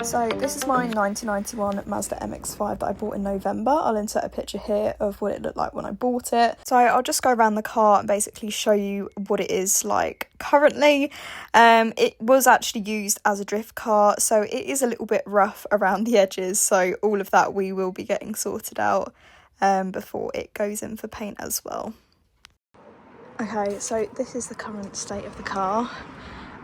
So this is my 1991 Mazda MX-5 that I bought in November. I'll insert a picture here of what it looked like when I bought it. So I'll just go around the car and basically show you what it is like currently. It was actually used as a drift car, so it is a little bit rough around the edges. So all of that we will be getting sorted out before it goes in for paint as well. Okay, so this is the current state of the car.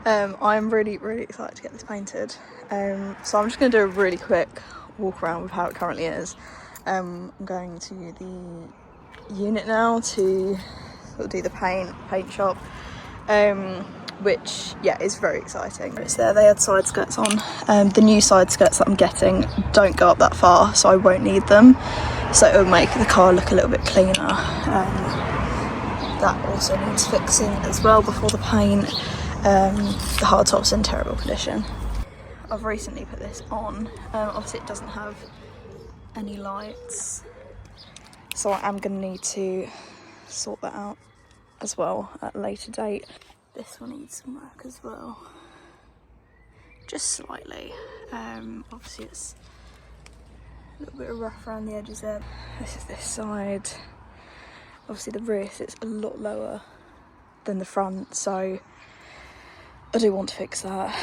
I'm really excited to get this painted. So I'm just going to do a really quick walk around with how it currently is. I'm going to the unit now to sort of do the paint shop, which is very exciting. It's there, they had side skirts on. The new side skirts that I'm getting don't go up that far, so I won't need them. So it will make the car look a little bit cleaner. That also needs fixing as well before the paint. The hardtop's in terrible condition. I've recently put this on. Obviously it doesn't have any lights, so I am going to need to sort that out as well at a later date. This one needs some work as well, just slightly. Obviously it's a little bit rough around the edges there. This is this side. Obviously the rear sits a lot lower than the front, so I do want to fix that.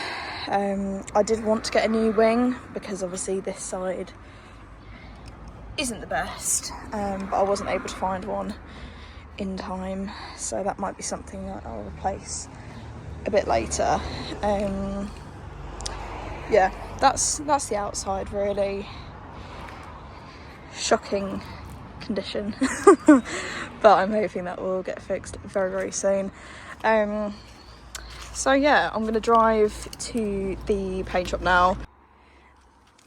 I did want to get a new wing because obviously this side isn't the best, but I wasn't able to find one in time, so that might be something that I'll replace a bit later. That's the outside really. Shocking condition, but I'm hoping that will get fixed very soon. So yeah, I'm going to drive to the paint shop now.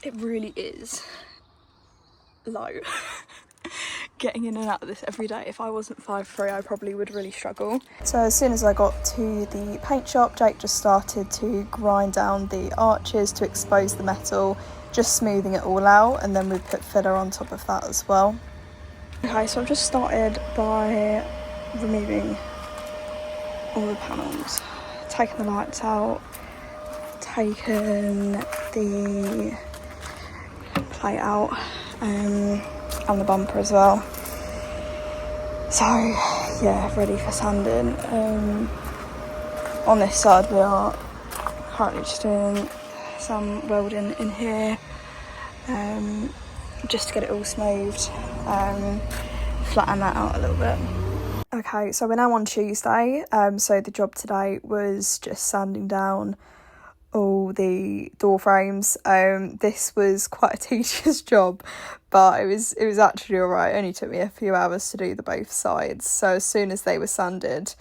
It really is low. Getting in and out of this every day. If I wasn't 5'3", I probably would really struggle. So as soon as I got to the paint shop, Jake just started to grind down the arches to expose the metal, just smoothing it all out, and then we put filler on top of that as well. Okay, so I've just started by removing all the panels. Taken the lights out, taken the plate out, and the bumper as well. So yeah, ready for sanding. On this side we are currently just doing some welding in here, just to get it all smoothed, flatten that out a little bit. Okay, so we're now on Tuesday, so the job today was just sanding down all the door frames. This was quite a tedious job, but it was actually alright. It only took me a few hours to do the both sides. So as soon as they were sanded,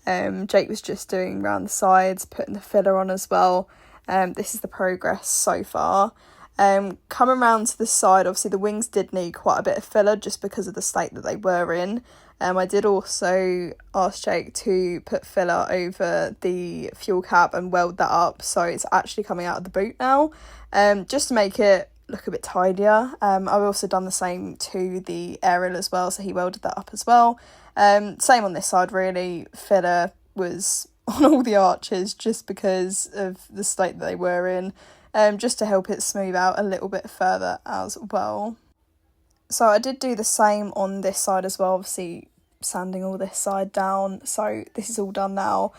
Jake was just doing around the sides, putting the filler on as well. This is the progress so far. Coming around to the side, obviously the wings did need quite a bit of filler just because of the state that they were in. I did also ask Jake to put filler over the fuel cap and weld that up, so it's actually coming out of the boot now, just to make it look a bit tidier. I've also done the same to the aerial as well, so he welded that up as well. Same on this side really, filler was on all the arches just because of the state that they were in, just to help it smooth out a little bit further as well. So I did do the same on this side as well, obviously sanding all this side down. So this is all done now.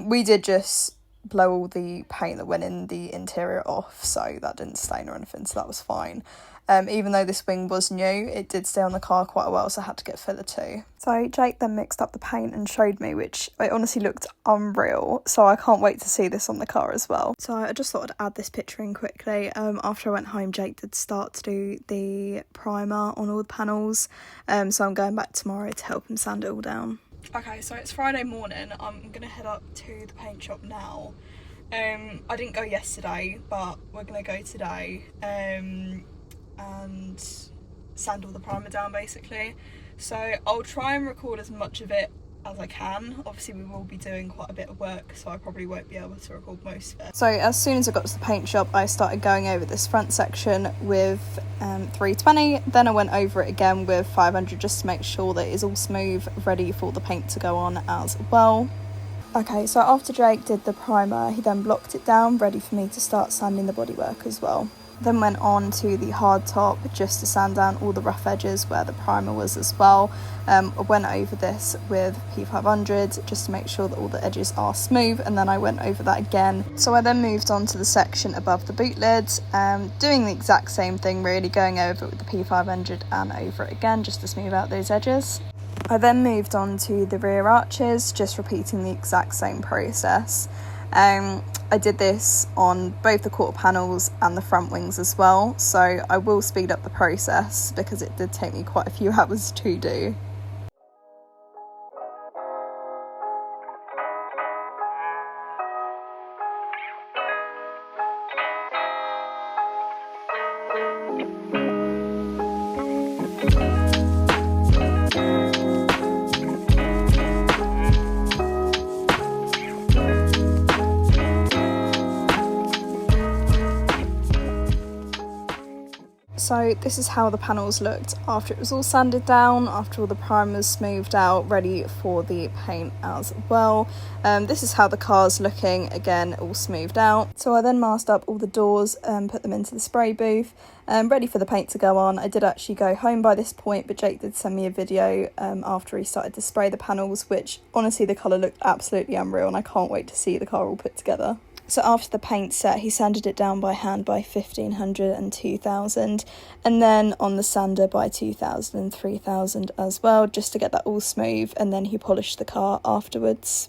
We did just blow all the paint that went in the interior off, so that didn't stain or anything, so that was fine. Even though this wing was new, it did stay on the car quite a while, so I had to get filler too. So Jake then mixed up the paint and showed me, which it honestly looked unreal, so I can't wait to see this on the car as well. So I just thought I'd add this picture in quickly. After I went home, Jake did start to do the primer on all the panels, so I'm going back tomorrow to help him sand it all down. Okay, so it's Friday morning. I'm going to head up to the paint shop now. I didn't go yesterday, but we're going to go today. And sand all the primer down basically. So I'll try and record as much of it as I can. Obviously we will be doing quite a bit of work, so I probably won't be able to record most of it. So as soon as I got to the paint shop, I started going over this front section with 320, then I went over it again with 500 just to make sure that it's all smooth, ready for the paint to go on as well. Okay, so after Jake did the primer, he then blocked it down, ready for me to start sanding the bodywork as well. Then went on to the hard top just to sand down all the rough edges where the primer was as well. I went over this with P500 just to make sure that all the edges are smooth, and then I went over that again. So I then moved on to the section above the boot lid, doing the exact same thing really, going over it with the P500 and over it again just to smooth out those edges. I then moved on to the rear arches, just repeating the exact same process. I did this on both the quarter panels and the front wings as well, so I will speed up the process because it did take me quite a few hours to do. So this is how the panels looked after it was all sanded down, after all the primers smoothed out, ready for the paint as well. This is how the car's looking, again, all smoothed out. So I then masked up all the doors and put them into the spray booth, ready for the paint to go on. I did actually go home by this point, but Jake did send me a video after he started to spray the panels, which honestly the colour looked absolutely unreal and I can't wait to see the car all put together. So after the paint set, he sanded it down by hand by 1500 and 2000, and then on the sander by 2000 and 3000 as well, just to get that all smooth, and then he polished the car afterwards.